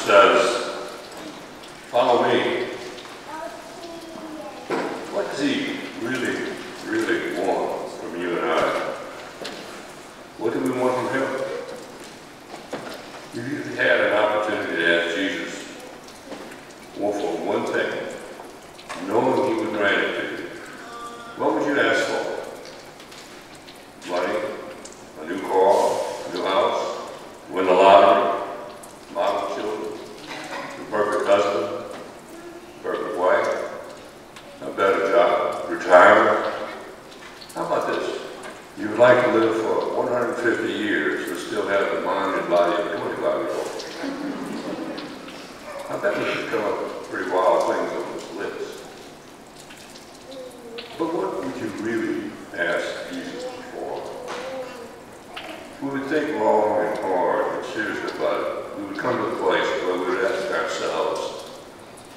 says, "Follow me." What does he really, really want from you and I? What do we want from him? If you had an opportunity to ask Jesus for one thing, knowing he would grant it to you, what would you ask for? Money? A new car? A new house? Win the lottery? Model children? The perfect husband? Perfect wife? A better job? Retirement? How about this? You would like to live for 150 years but still have the mind and body of a 25-year-old. I bet we could come up with pretty wild things on this list. But what would you really ask Jesus for? We would think long and hard and seriously about it. We would come to a place where we would ask ourselves,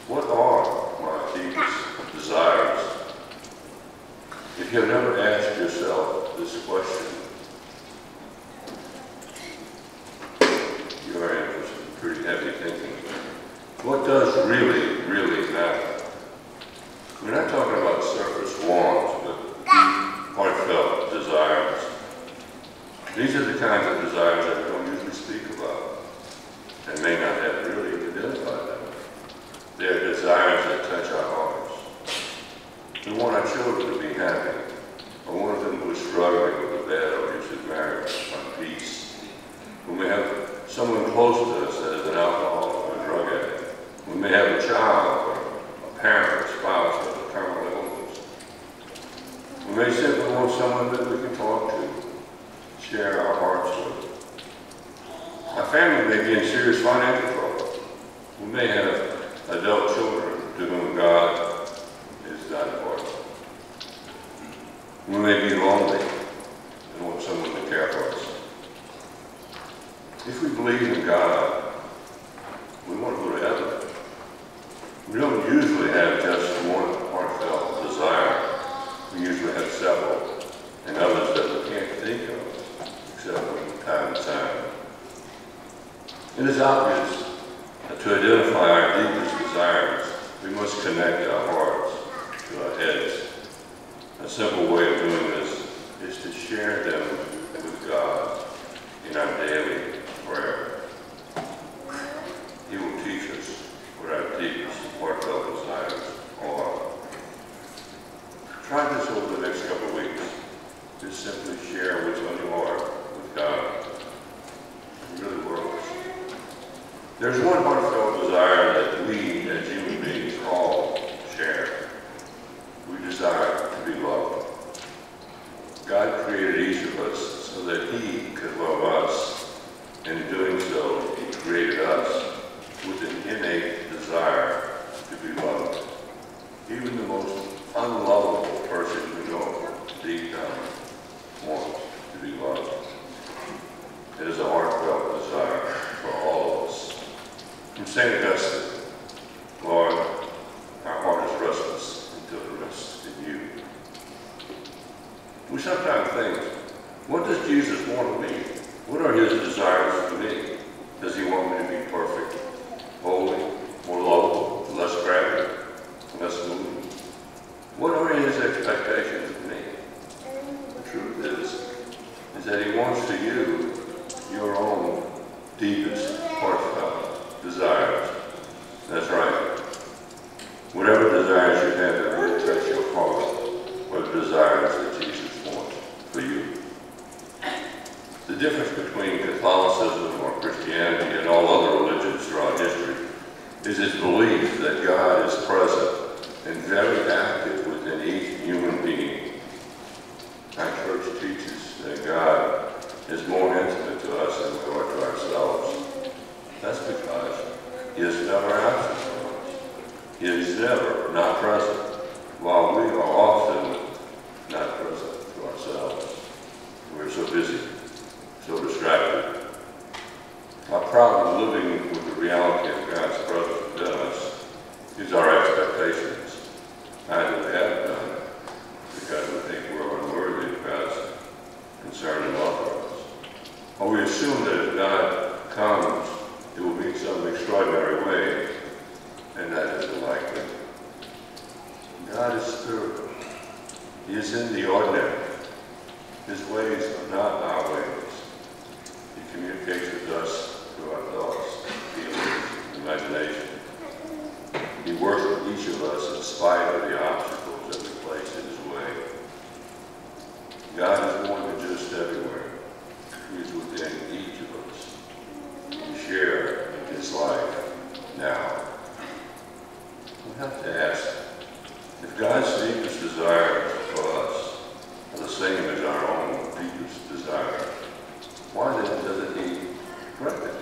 what are my deepest desires? If you have never asked yourself this question, you are in for some pretty heavy thinking. What does really, really matter? We're not talking about surface wants, but deep, heartfelt desires. These are the kinds of desires that we don't usually speak about and may not have really identified them. They're desires that touch our hearts. We want our children to be happy, or one of them who is struggling with a bad or abusive marriage, on peace. We may have someone close to us that is an alcoholic or a drug addict. We may have a child or a parent or spouse with a terminal illness. We may simply want someone that we can talk to, share our hearts with. Our family may be in serious financial trouble. We may have adult children to whom God is not important. We may be lonely and want someone to care for us. If we believe in God, we want to go to heaven. We don't usually have just one heartfelt desire. We usually have several, and others that we can't think of, except from time to time. It is obvious that to identify our deepest desires, we must connect our hearts to our heads. A simple way of doing this is to share them with God in our daily prayer. He will teach us what our deepest heartfelt desires are. Try this over the next couple of weeks. Just simply share what's on your heart with God. It really works. There's one heartfelt desire that we as human beings all share. We desire to be loved. God created each of us so that he could love us. And in doing so, he created us with an innate desire to be loved. Even the most unlovable person you know deep down wants to be loved. It is a heartfelt desire for all of us. From St. Augustine, Lord, our heart is restless until it rests in you. We sometimes think, what does Jesus want of me? What are his desires for me? Does he want me to be perfect, holy, more lovable, less crafty, less moving? What are his expectations of me? The truth is that he wants for you your own deepest, heartfelt desires. That's right. Whatever desires you have that really touch your heart are the desires that Jesus wants for you. The difference between Catholicism or Christianity and all other religions throughout history is its belief that God is present and very active within each human being. Our church teaches that God is more intimate to us than we are to ourselves. That's because he is never absent from us. He is never not present, while we are often not present to ourselves. We're so busy, so distracted. Our problem living with the reality of God's presence within us is our expectations. Either we have done because we think we're unworthy of God's concern and love for us, or we assume that if God comes, it will be in some extraordinary way, and that is unlikely. God is spirit. He is in the ordinary. His ways are not our ways. He communicates with us through our thoughts, feelings, imagination. He works with each of us in spite of the obstacles that we place in his way. God is more than just everywhere. He is within each of us. We share in his life now. We have to ask, if God's deepest desires for us are the same as our own deepest desires, why then doesn't he correct it?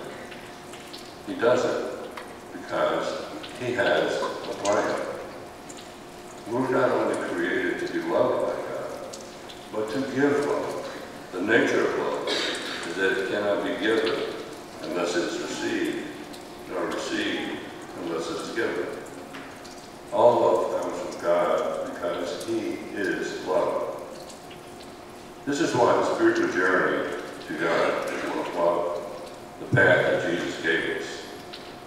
He does it because he has a plan. We're not only created to be loved by God, but to give love. The nature of love is that it cannot be given unless it's received, nor received unless it's given. All love comes from God because he is love. This is why the spiritual journey to God is one of love, the path that Jesus gave us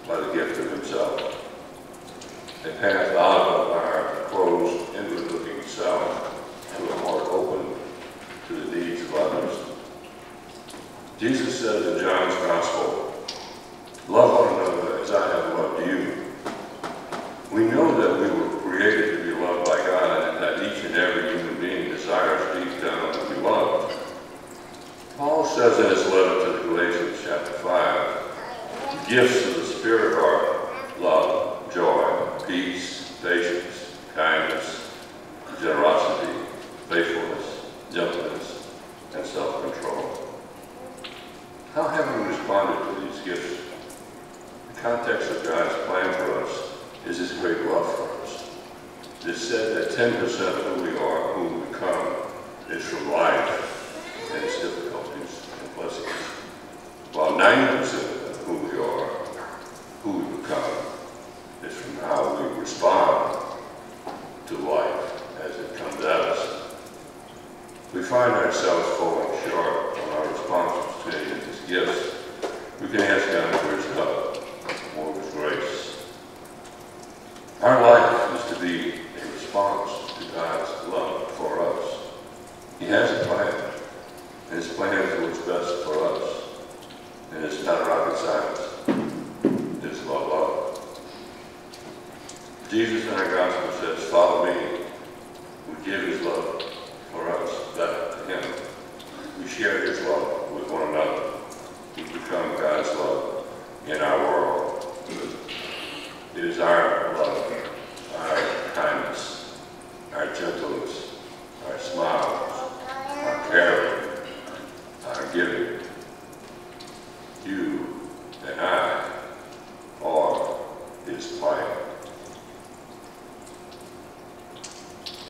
by the gift of himself. A path out of our closed, inward-looking self to a heart open to the needs of others. Jesus said in John's Gospel, "Love one another as I have loved you." We know that we were created to be loved by God and that each and every human being desires deep down to be loved. Paul says in his letter to the Galatians chapter 5, the gifts of the Spirit are love, joy, peace, patience, kindness, generosity, faithfulness, gentleness, and self-control. How have we responded to these gifts? The context of God's plan for us is his great love for us. It is said that 10% of who we are, who we become, is from life and its difficulties and blessings, while 90% of who we are, who we become, is from how we respond to life as it comes at us. We find ourselves falling short on our responses to any of his gifts. We can ask God for his help or his grace. Our life is to be a response to God's love for us. He has a plan, and his plan is what's best for us. And it's not rocket science. It's love. Jesus in our gospel says, "Follow me." We give his love